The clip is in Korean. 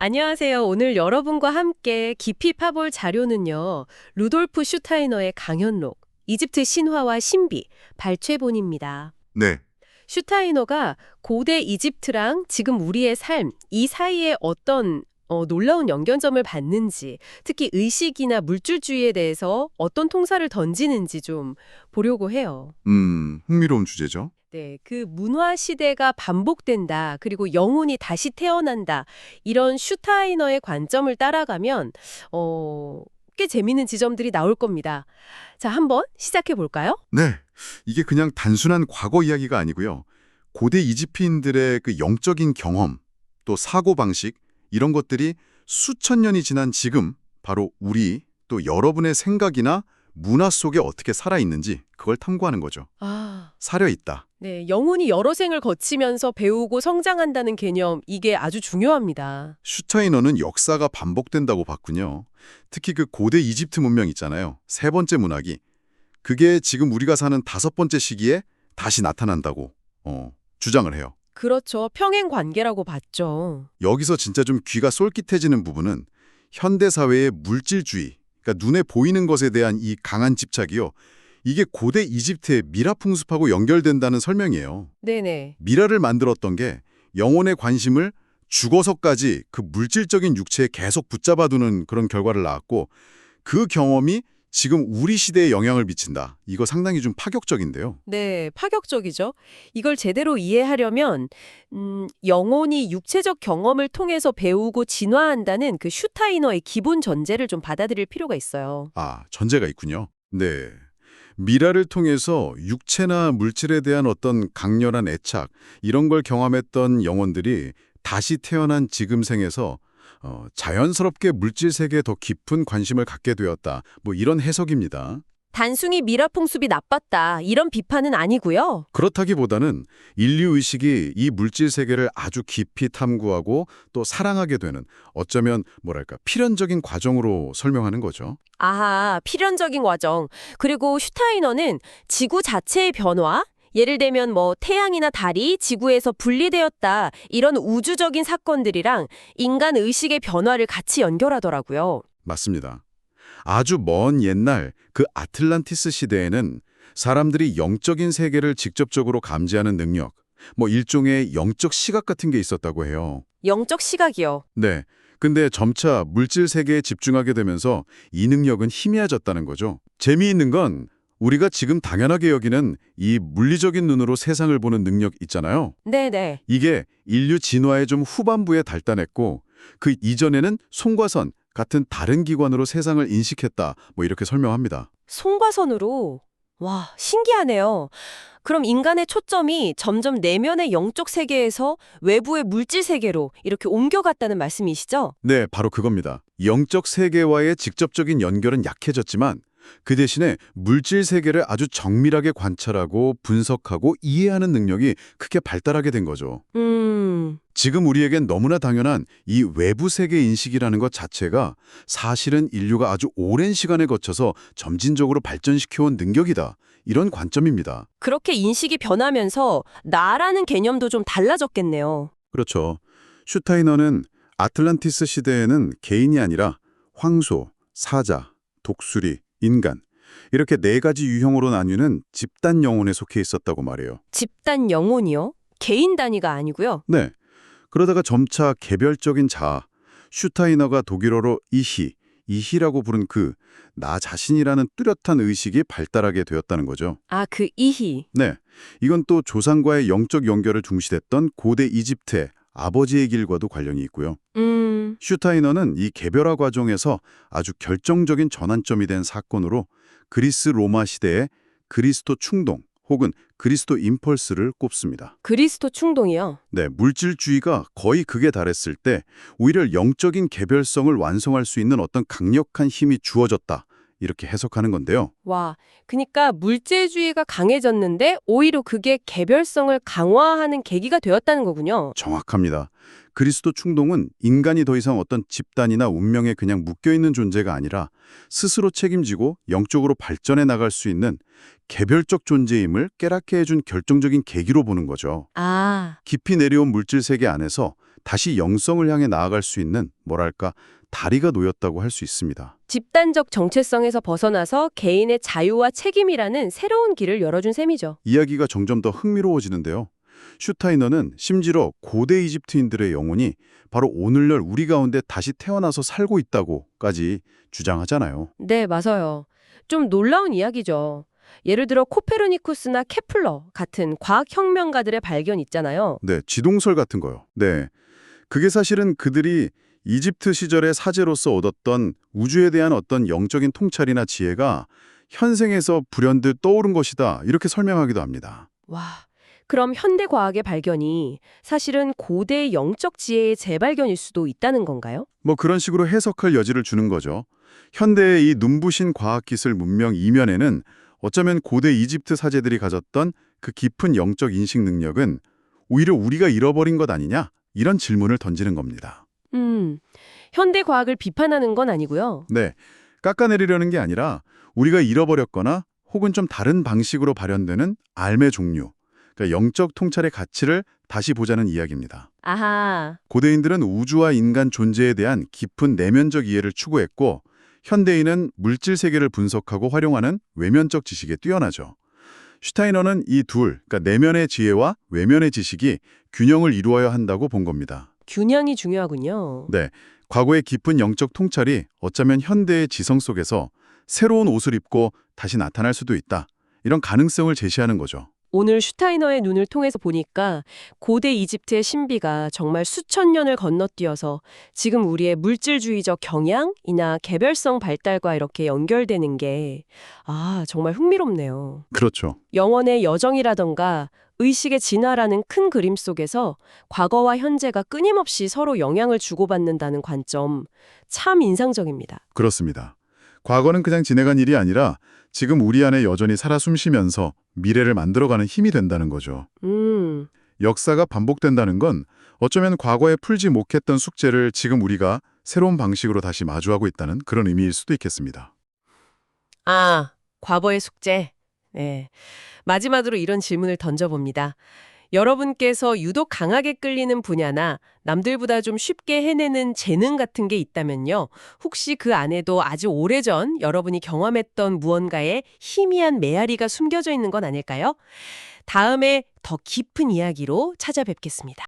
안녕하세요. 오늘 여러분과 함께 깊이 파볼 자료는요. 루돌프 슈타이너의 강연록, 이집트 신화와 신비, 발췌본입니다. 네, 슈타이너가 고대 이집트랑 지금 우리의 삶, 이 사이에 어떤 놀라운 연결점을 받는지, 특히 의식이나 물질주의에 대해서 어떤 통사를 던지는지 좀 보려고 해요. 흥미로운 주제죠. 네, 그 문화 시대가 반복된다, 그리고 영혼이 다시 태어난다, 이런 슈타이너의 관점을 따라가면, 꽤 재미있는 지점들이 나올 겁니다. 자, 한번 시작해 볼까요? 네, 이게 그냥 단순한 과거 이야기가 아니고요. 고대 이집트인들의 그 영적인 경험, 또 사고방식, 이런 것들이 수천 년이 지난 지금 바로 우리 또 여러분의 생각이나 문화 속에 어떻게 살아있는지 그걸 탐구하는 거죠. 아, 사려있다. 네, 영혼이 여러 생을 거치면서 배우고 성장한다는 개념, 이게 아주 중요합니다. 슈타이너는 역사가 반복된다고 봤군요. 특히 그 고대 이집트 문명 있잖아요. 세 번째 문화기. 그게 지금 우리가 사는 다섯 번째 시기에 다시 나타난다고 주장을 해요. 그렇죠. 평행 관계라고 봤죠. 여기서 진짜 좀 귀가 솔깃해지는 부분은 현대 사회의 물질주의, 그러니까 눈에 보이는 것에 대한 이 강한 집착이요. 이게 고대 이집트의 미라 풍습하고 연결된다는 설명이에요. 네네. 미라를 만들었던 게 영혼의 관심을 죽어서까지 그 물질적인 육체에 계속 붙잡아두는 그런 결과를 낳았고 그 경험이 지금 우리 시대에 영향을 미친다. 이거 상당히 좀 파격적인데요. 네, 파격적이죠. 이걸 제대로 이해하려면 영혼이 육체적 경험을 통해서 배우고 진화한다는 그 슈타이너의 기본 전제를 좀 받아들일 필요가 있어요. 아, 전제가 있군요. 네. 미라를 통해서 육체나 물질에 대한 어떤 강렬한 애착, 이런 걸 경험했던 영혼들이 다시 태어난 지금 생에서 자연스럽게 물질 세계에 더 깊은 관심을 갖게 되었다. 뭐 이런 해석입니다. 단순히 미라 풍습이 나빴다, 이런 비판은 아니고요. 그렇다기보다는 인류 의식이 이 물질 세계를 아주 깊이 탐구하고 또 사랑하게 되는 어쩌면 뭐랄까 필연적인 과정으로 설명하는 거죠. 아하, 필연적인 과정. 그리고 슈타이너는 지구 자체의 변화? 예를 들면 뭐 태양이나 달이 지구에서 분리되었다, 이런 우주적인 사건들이랑 인간 의식의 변화를 같이 연결하더라고요. 맞습니다. 아주 먼 옛날 그 아틀란티스 시대에는 사람들이 영적인 세계를 직접적으로 감지하는 능력, 뭐 일종의 영적 시각 같은 게 있었다고 해요. 영적 시각이요. 네. 근데 점차 물질 세계에 집중하게 되면서 이 능력은 희미해졌다는 거죠. 재미있는 건 우리가 지금 당연하게 여기는 이 물리적인 눈으로 세상을 보는 능력 있잖아요. 네네. 이게 인류 진화의 좀 후반부에 달단했고 그 이전에는 송과선 같은 다른 기관으로 세상을 인식했다. 뭐 이렇게 설명합니다. 송과선으로. 와, 신기하네요. 그럼 인간의 초점이 점점 내면의 영적 세계에서 외부의 물질 세계로 이렇게 옮겨갔다는 말씀이시죠? 네, 바로 그겁니다. 영적 세계와의 직접적인 연결은 약해졌지만 그 대신에 물질 세계를 아주 정밀하게 관찰하고 분석하고 이해하는 능력이 크게 발달하게 된 거죠. 지금 우리에겐 너무나 당연한 이 외부 세계 인식이라는 것 자체가 사실은 인류가 아주 오랜 시간에 거쳐서 점진적으로 발전시켜온 능력이다. 이런 관점입니다. 그렇게 인식이 변하면서 나라는 개념도 좀 달라졌겠네요. 그렇죠. 슈타이너는 아틀란티스 시대에는 개인이 아니라 황소, 사자, 독수리, 인간 이렇게 네 가지 유형으로 나뉘는 집단 영혼에 속해 있었다고 말해요. 집단 영혼이요? 개인 단위가 아니고요. 네. 그러다가 점차 개별적인 자아, 슈타이너가 독일어로 이히라고 부른 그 나 자신이라는 뚜렷한 의식이 발달하게 되었다는 거죠. 아, 그 이히. 네. 이건 또 조상과의 영적 연결을 중시했던 고대 이집트의 아버지의 길과도 관련이 있고요. 슈타이너는 이 개별화 과정에서 아주 결정적인 전환점이 된 사건으로 그리스 로마 시대의 그리스도 충동 혹은 그리스도 임펄스를 꼽습니다. 그리스도 충동이요. 네, 물질주의가 거의 극에 달했을 때 오히려 영적인 개별성을 완성할 수 있는 어떤 강력한 힘이 주어졌다. 이렇게 해석하는 건데요. 와, 그러니까 물질주의가 강해졌는데 오히려 그게 개별성을 강화하는 계기가 되었다는 거군요. 정확합니다. 그리스도 충동은 인간이 더 이상 어떤 집단이나 운명에 그냥 묶여있는 존재가 아니라 스스로 책임지고 영적으로 발전해 나갈 수 있는 개별적 존재임을 깨닫게 해준 결정적인 계기로 보는 거죠. 아, 깊이 내려온 물질 세계 안에서 다시 영성을 향해 나아갈 수 있는 뭐랄까 다리가 놓였다고 할 수 있습니다. 집단적 정체성에서 벗어나서 개인의 자유와 책임이라는 새로운 길을 열어준 셈이죠. 이야기가 점점 더 흥미로워지는데요. 슈타이너는 심지어 고대 이집트인들의 영혼이 바로 오늘날 우리 가운데 다시 태어나서 살고 있다고까지 주장하잖아요. 네, 맞아요. 좀 놀라운 이야기죠. 예를 들어 코페르니쿠스나 케플러 같은 과학혁명가들의 발견 있잖아요. 네, 지동설 같은 거요. 네, 그게 사실은 그들이 이집트 시절의 사제로서 얻었던 우주에 대한 어떤 영적인 통찰이나 지혜가 현생에서 불현듯 떠오른 것이다 이렇게 설명하기도 합니다. 와, 그럼 현대 과학의 발견이 사실은 고대의 영적 지혜의 재발견일 수도 있다는 건가요? 뭐 그런 식으로 해석할 여지를 주는 거죠. 현대의 이 눈부신 과학기술 문명 이면에는 어쩌면 고대 이집트 사제들이 가졌던 그 깊은 영적 인식 능력은 오히려 우리가 잃어버린 것 아니냐? 이런 질문을 던지는 겁니다. 현대 과학을 비판하는 건 아니고요. 네, 깎아내리려는 게 아니라 우리가 잃어버렸거나 혹은 좀 다른 방식으로 발현되는 삶의 종류, 그러니까 영적 통찰의 가치를 다시 보자는 이야기입니다. 아하, 고대인들은 우주와 인간 존재에 대한 깊은 내면적 이해를 추구했고 현대인은 물질 세계를 분석하고 활용하는 외면적 지식에 뛰어나죠. 슈타이너는 이 둘, 그러니까 내면의 지혜와 외면의 지식이 균형을 이루어야 한다고 본 겁니다. 균형이 중요하군요. 네, 과거의 깊은 영적 통찰이 어쩌면 현대의 지성 속에서 새로운 옷을 입고 다시 나타날 수도 있다. 이런 가능성을 제시하는 거죠. 오늘 슈타이너의 눈을 통해서 보니까 고대 이집트의 신비가 정말 수천 년을 건너뛰어서 지금 우리의 물질주의적 경향이나 개별성 발달과 이렇게 연결되는 게 정말 흥미롭네요. 그렇죠. 영혼의 여정이라던가 의식의 진화라는 큰 그림 속에서 과거와 현재가 끊임없이 서로 영향을 주고받는다는 관점 참 인상적입니다. 그렇습니다. 과거는 그냥 지나간 일이 아니라 지금 우리 안에 여전히 살아 숨쉬면서 미래를 만들어가는 힘이 된다는 거죠. 역사가 반복된다는 건 어쩌면 과거에 풀지 못했던 숙제를 지금 우리가 새로운 방식으로 다시 마주하고 있다는 그런 의미일 수도 있겠습니다. 과거의 숙제. 네. 마지막으로 이런 질문을 던져봅니다. 여러분께서 유독 강하게 끌리는 분야나 남들보다 좀 쉽게 해내는 재능 같은 게 있다면요. 혹시 그 안에도 아주 오래전 여러분이 경험했던 무언가에 희미한 메아리가 숨겨져 있는 건 아닐까요? 다음에 더 깊은 이야기로 찾아뵙겠습니다.